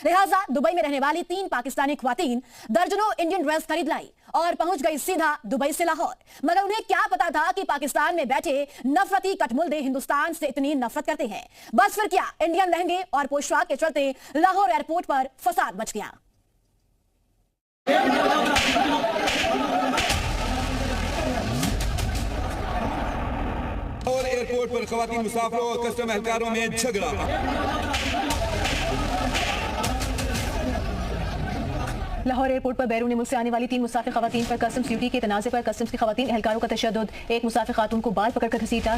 लिहाजा दुबई में रहने वाली 3 पाकिस्तानी ख्वातीन दर्जनों इंडियन ड्रेस खरीद लाई और पहुंच गई सीधा दुबई से लाहौर। मगर उन्हें क्या पता था कि पाकिस्तान में बैठे नफरती कठमुल्दे हिंदुस्तान से इतनी नफरत करते हैं। बस फिर क्या, इंडियन लहंगे और पोशाक के चलते लाहौर एयरपोर्ट पर फसाद मच गया। और एयरपोर्ट पर खवातीन मुसाफिरों और कस्टम एहलकारों में झगड़ा। लाहौर एयरपोर्ट पर बैरून मुल्क से आने वाली 3 मुसाफिर खवातीन पर कस्टम्स ड्यूटी के तनाज़े पर कस्टम्स की खवातीन एहलकारों का तशद्दुद। एक मुसाफिर खातून को बाल पकड़कर घसीटा।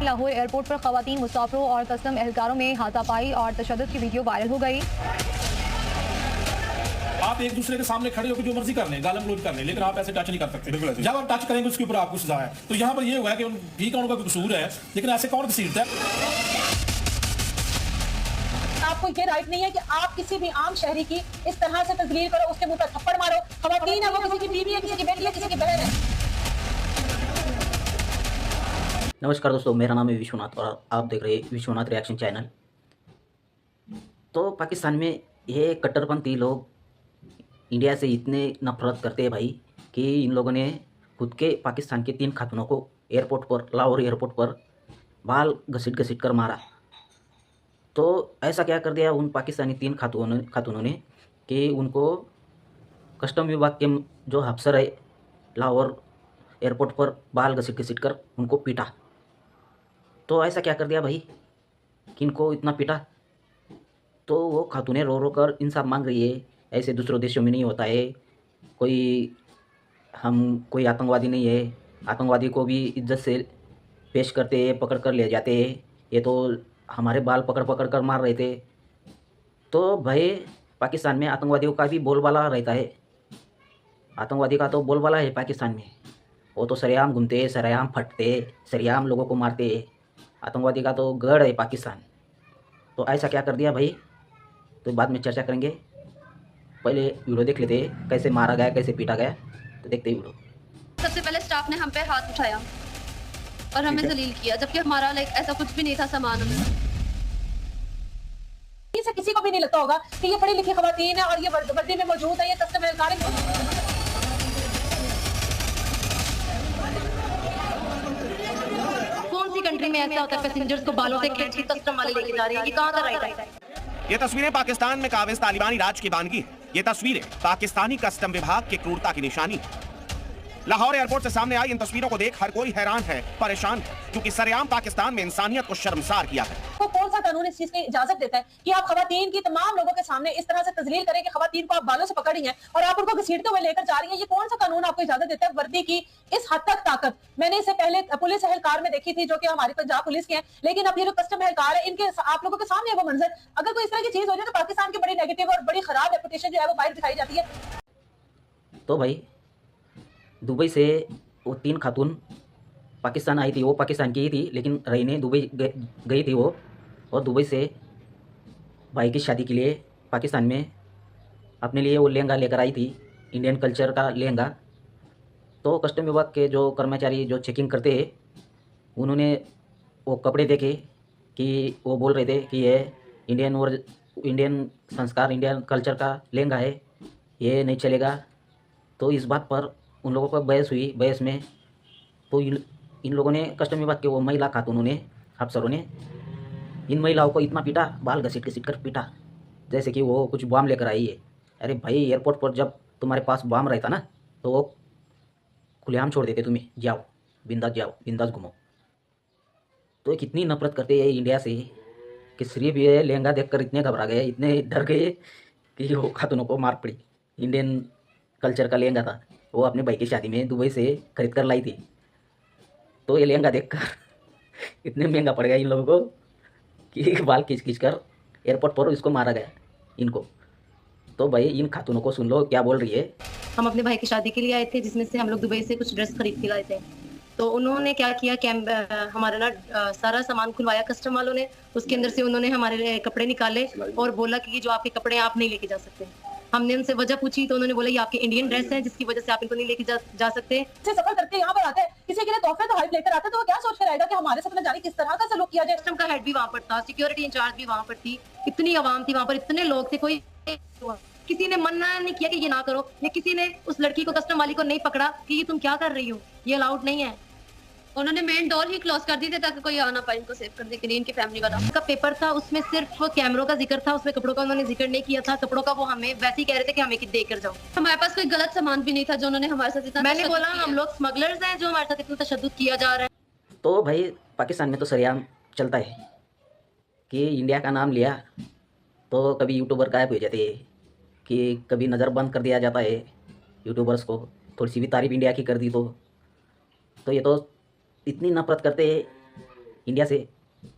लाहौर एयरपोर्ट पर खवातीन मुसाफिरों और कस्टम एहलकारों में हाथापाई और तशद्दुद की वीडियो वायरल हो गई। आप एक दूसरे के सामने खड़े होकर जो मर्जी कर लें, गालम गलौज कर लें, लेकिन आप ऐसे टच नहीं कर सकते। जब आप टच करेंगे उसके ऊपर आपको सजा है। तो यहाँ पर ये हुआ है कि ठीक है, उनका कसूर है, लेकिन ऐसे कौन घसीटता है? आपको ये राइट नहीं है कि आप किसी भी आम शहरी की इस तरह से तजलील करो, उसके मुंह पर थप्पड़ मारो। खवातीन है, वो किसी की बीवी है, किसी की बेटी है, किसी की बहन है। नमस्कार दोस्तों, मेरा नाम है विश्वनाथ और आप देख रहे हैं विश्वनाथ रिएक्शन चैनल। तो पाकिस्तान में ये कट्टरपंथी लोग इंडिया से इतने नफरत करते हैं भाई कि इन लोगों ने खुद के पाकिस्तान के 3 खातूनों को एयरपोर्ट पर, लाहौर एयरपोर्ट पर बाल घसीट घसीट कर मारा। तो ऐसा क्या कर दिया उन पाकिस्तानी 3 खातूनों ने कि उनको कस्टम विभाग के जो अफसर है लाहौर एयरपोर्ट पर बाल घसीट घसीट कर उनको पीटा। तो ऐसा क्या कर दिया भाई कि इनको इतना पीटा। तो वो खातूनें रो रो कर इंसाफ मांग रही है। ऐसे दूसरों देशों में नहीं होता है, कोई आतंकवादी नहीं है, आतंकवादी को भी इज्जत से पेश करते हैं, पकड़ कर ले जाते हैं। ये तो हमारे बाल पकड़ पकड़ कर मार रहे थे। तो भाई पाकिस्तान में आतंकवादियों का भी बोलबाला रहता है, आतंकवादी का तो बोलबाला है पाकिस्तान में। वो तो सरेआम घूमते, सरेआम फटते, सरेआम लोगों को मारते। आतंकवादी का तो गढ़ है पाकिस्तान। तो ऐसा क्या कर दिया भाई, तो बाद में चर्चा करेंगे। पहले वीडियो देख लेते हैं कैसे मारा गया, कैसे पीटा गया। तो देखते हैं वीडियो। सबसे पहले स्टाफ ने हम पे हाथ उठाया और हमें जलील किया, जबकि हमारा ऐसा कुछ भी नहीं था सामान में। इसे किसी को भी नहीं लगता होगा कि ये पढ़ी लिखी खवातीन है और ये वर्दी में मौजूद है, ये कस्टम एहलकार है। कौन सी कंट्री में ऐसा होता है पैसेंजर्स को बालों से खींच के कस्टम वाले लेके जा रहे हैं? ये कहाँ का राइट है? ये तस्वीरें पाकिस्तान में काबिज तालिबानी राज की बानगी है। ये तस्वीरें पाकिस्तानी कस्टम विभाग की क्रूरता की निशानी है। लाहौर एयरपोर्ट से सामने आई इन तस्वीरों को देख हर कोई हैरान है, परेशान है, क्योंकि सरेआम पाकिस्तान में इंसानियत को शर्मसार किया है। तो कौन सा कानून इस चीज की इजाजत देता है कि आप खवातीन की तमाम लोगों के सामने इस तरह से तजलील करें कि खवातीन को आप बालों से पकड़ी हैं और आप उनको घसीटते हुए लेकर जा रही हैं? ये कौन सा कानून आपको इजाजत देता है? वर्दी की इस हद तक ताकत मैंने इससे पहले पुलिस एहलकार में देखी थी, जो कि हमारी पंजाब पुलिस के हैं, लेकिन अब ये जो कस्टम एहलकार है, इनके आप लोगों के सामने है वो मंजर। अगर कोई इस तरह की चीज हो जाए तो पाकिस्तान की बड़ी नेगेटिव और बड़ी खराब रेपुटेशन जो है वो बाहर दिखाई जाती है। तो भाई दुबई से वो 3 खातून पाकिस्तान आई थी, वो पाकिस्तान की ही थी लेकिन रहने दुबई गई थी वो। और दुबई से भाई की शादी के लिए पाकिस्तान में अपने लिए वो लहंगा लेकर आई थी, इंडियन कल्चर का लहंगा। तो कस्टम विभाग के जो कर्मचारी जो चेकिंग करते हैं, उन्होंने वो कपड़े देखे कि वो बोल रहे थे कि ये इंडियन संस्कार, इंडियन कल्चर का लहंगा है, ये नहीं चलेगा। तो इस बात पर उन लोगों को बहस हुई। बहस में तो इन लोगों ने, कस्टम विभाग के वो महिला खातूनों ने, अफसरों ने इन महिलाओं को इतना पीटा, बाल घसीट घसीट कर पीटा जैसे कि वो कुछ बम लेकर आई है। अरे भाई एयरपोर्ट पर जब तुम्हारे पास बम रहता ना तो वो खुलेआम छोड़ देते तुम्हें, जाओ बिंदास घूमो। तो कितनी नफरत करते हैं इंडिया से कि सिर्फ ये लहंगा देखकर इतने घबरा गए, इतने डर गए कि वो खातूनों को मार पड़ी। इंडियन कल्चर का लहंगा था, वो अपने भाई की शादी में दुबई से खरीद कर लाई थी। तो ये लहंगा देखकर इतने महंगा पड़ गया इन लोगों को कि बाल खींच खींच कर एयरपोर्ट पर इसको मारा गया इनको। तो भाई इन खातूनों को सुन लो क्या बोल रही है। हम अपने भाई की शादी के लिए आए थे, जिसमें से हम लोग दुबई से कुछ ड्रेस खरीद के लाए थे। तो उन्होंने क्या किया, हमारा ना सारा सामान खुलवाया कस्टम वालों ने। उसके अंदर से उन्होंने हमारे कपड़े निकाले और बोला कि जो आपके कपड़े आप नहीं लेके जा सकते। हमने उनसे वजह पूछी तो उन्होंने बोला ये आपके इंडियन ड्रेस है जिसकी वजह से आप इनको नहीं लेके जा सकते। से सफर करके यहाँ पर आते हैं, किसी के लिए तोहफे तो हाइप लेकर आते हैं, तो वो क्या सोच कर आएगा कि हमारे साथ न जाने किस तरह का सलूक किया जाए। कस्टम का हेड भी वहाँ पर था, सिक्योरिटी इंचार्ज भी वहाँ पर थी, इतनी आवाम थी वहाँ पर, इतने लोग थे, कोई किसी ने मना नहीं किया कि ये ना करो, या किसी ने उस लड़की को, कस्टम वाली को नहीं पकड़ा कि ये तुम क्या कर रही हो, ये अलाउड नहीं है। उन्होंने मेन डोर ही क्लोज कर दी थी ताकि कोई आ ना पाए इनको सेव करने के लिए, इनकी फैमिली वाला। का पेपर था उसमें सिर्फ कैमरों का जिक्र था, उसमें कपड़ों का उन्होंने जिक्र नहीं किया था। कपड़ों का वो हमें वैसे ही कह रहे थे कि हमें देख कर जाओ। हमारे पास कोई गलत सामान भी नहीं था जो उन्होंने हमारे साथ इतना मैंने तशद्दुद बोला किया। हम लोग स्मगलर्स हैं जो हमारे साथ इतना तशद्दुद किया जा रहा है। तो भाई पाकिस्तान में तो सरेआम चलता है कि इंडिया का नाम लिया तो कभी यूट्यूबर गायब हो जाते हैं, कि कभी नज़र बंद कर दिया जाता है यूट्यूबर्स को, थोड़ी सी भी तारीफ इंडिया की कर दी तो ये तो इतनी नफरत करते हैं इंडिया से।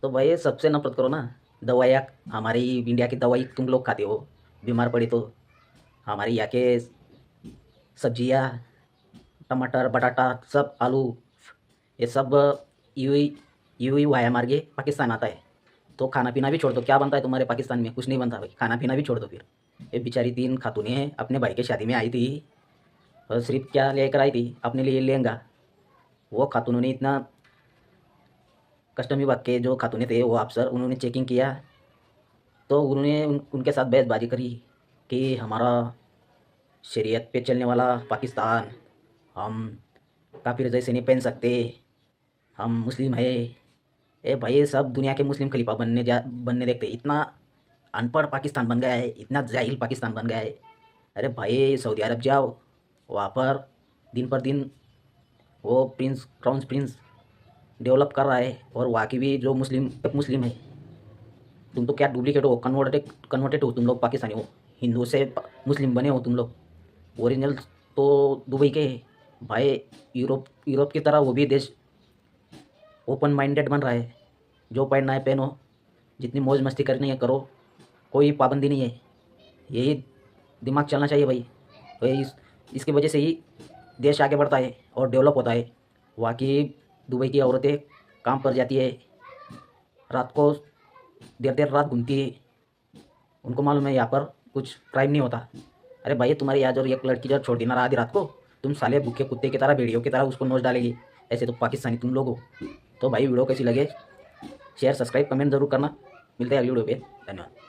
तो भाई सबसे नफरत करो ना। दवाइयाँ हमारी इंडिया की दवाई तुम लोग खाते हो, बीमार पड़े तो हमारी यहाँ के सब्जियाँ, टमाटर, बटाटा, सब आलू, ये सब यूई वाया मार के पाकिस्तान आता है। तो खाना पीना भी छोड़ दो, क्या बनता है तुम्हारे पाकिस्तान में? कुछ नहीं बनता भाई, खाना पीना भी छोड़ दो। फिर ये बेचारी 3 खातूनें अपने भाई के शादी में आई थी और सिर्फ क्या लेकर आई थी अपने लिए लहंगा। वो खातूनों ने इतना, कस्टम विभाग के जो खातूने थे वो अफसर, उन्होंने चेकिंग किया तो उन्होंने उनके साथ बहसबाजी करी कि हमारा शरीयत पे चलने वाला पाकिस्तान, हम काफिर जैसे नहीं पहन सकते, हम मुस्लिम है। ए भाई सब दुनिया के मुस्लिम खलीफा बनने देखते। इतना अनपढ़ पाकिस्तान बन गया है, इतना जाहिल पाकिस्तान बन गया है। अरे भाई सऊदी अरब जाओ, वहाँ पर दिन पर दिन वो क्राउन प्रिंस डेवलप कर रहा है और वहाँ की भी जो मुस्लिम है। तुम तो क्या डुप्लीकेट हो, कन्वर्टेड हो तुम लोग, पाकिस्तानी हो, हिंदू से मुस्लिम बने हो तुम लोग। ओरिजिनल तो दुबई के है भाई। यूरोप की तरह वो भी देश ओपन माइंडेड बन रहा है। जो पहनना है पहनो, जितनी मौज मस्ती करनी है करो, कोई पाबंदी नहीं है। यही दिमाग चलना चाहिए भाई। इसकी वजह से ही देश आगे बढ़ता है और डेवलप होता है। वहाँ की दुबई की औरतें काम पर जाती है, रात को देर रात घूमती है, उनको मालूम है यहाँ पर कुछ क्राइम नहीं होता। अरे भाई तुम्हारे यहाँ जो एक लड़की जब छोड़ देना आधी रात को, तुम साले भूखे कुत्ते की तरह, भेड़ियों की तरह उसको नोच डालेगी। ऐसे तो पाकिस्तानी तुम लोग हो। तो भाई वीडियो कैसी लगे शेयर, सब्सक्राइब, कमेंट जरूर करना। मिलते हैं अगली वीडियो पे, धन्यवाद।